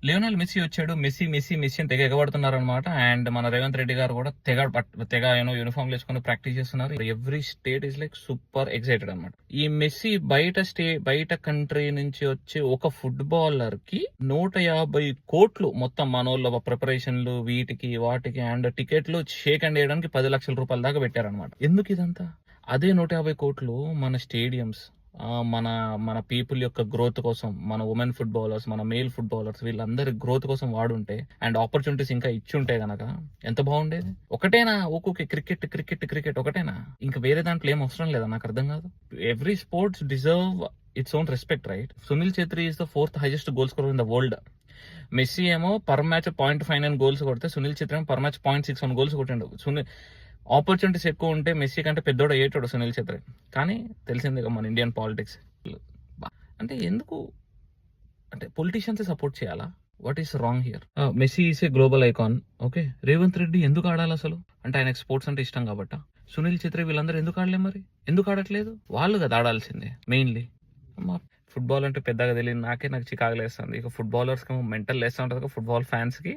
Lionel Messi వచ్చాడు, messy messy messy అని తెగ ఎగబడుతున్నారు అనమాట. అండ్ మన రేవంత్ రెడ్డి గారు కూడా తెగ యూనిఫామ్ వేసుకుని ప్రాక్టీస్ చేస్తున్నారు. Every state is like super excited అనమాట. ఈ మెస్సీ బయట కంట్రీ నుంచి వచ్చే ఒక ఫుట్బాలర్ కి 150 కోట్లు మొత్తం మనోళ్ళ ప్రిపరేషన్లు వీటికి వాటికి అండ్ టికెట్లు షేక్ అండ్ వేయడానికి 10 లక్షల రూపాయల దాకా పెట్టారనమాట. ఎందుకు ఇదంతా? అదే 150 కోట్లు మన స్టేడియంస్, మన మన పీపుల్ యొక్క గ్రోత్ కోసం, మన ఉమెన్ ఫుట్బాలర్స్, మన మేల్ ఫుట్బాలర్స్ వీళ్ళందరి గ్రోత్ కోసం వాడుంటే అండ్ ఆపర్చునిటీస్ ఇంకా ఇచ్చుంటే గనక ఎంత బాగుండేది. ఒకటేనా ఓకే క్రికెట్ క్రికెట్ క్రికెట్ ఒకటేనా? ఇంకా వేరే దాంట్లో ఏం అవసరం లేదా? నాకు అర్థం కాదు. Every sports deserve its own respect, right? Sunil Chhetri is the 4th highest goal scorer in the world. Messi ఏమో పర్ మ్యాచ్ 0.59 గోల్స్ కొడితే సునీల్ ఛెత్రి ఏమో పర్ మ్యాచ్ 0.61 గోల్స్ కొట్టిండు. ఆపర్చునిటీస్ ఎక్కువ ఉంటే మెస్సీ కంటే పెద్దోడు అయ్యేటోడు సునీల్ ఛెత్రి. కానీ తెలిసిందే మన ఇండియన్ పాలిటిక్స్ అంటే ఎందుకు అంటే పొలిటీషియన్స్ సపోర్ట్ చేయాలా? What is wrong here? Messi is a global icon. Okay, Revanth Reddy ఎందుకు ఆడాలి అసలు? అంటే ఆయనకు స్పోర్ట్స్ అంటే ఇష్టం కాబట్టి. సునీల్ ఛెత్రి వీళ్ళందరూ ఎందుకు ఆడలేదు మరి? ఎందుకు ఆడట్లేదు? వాళ్ళు కదా ఆడాల్సిందే మెయిన్లీ. ఫుట్బాల్ అంటే పెద్దగా తెలియదు నాకు చికాకు లేస్తుంది. ఇక ఫుట్బాలర్స్కి మెంటల్ లేస్తూ ఉంటుంది ఫుట్బాల్ ఫ్యాన్స్కి.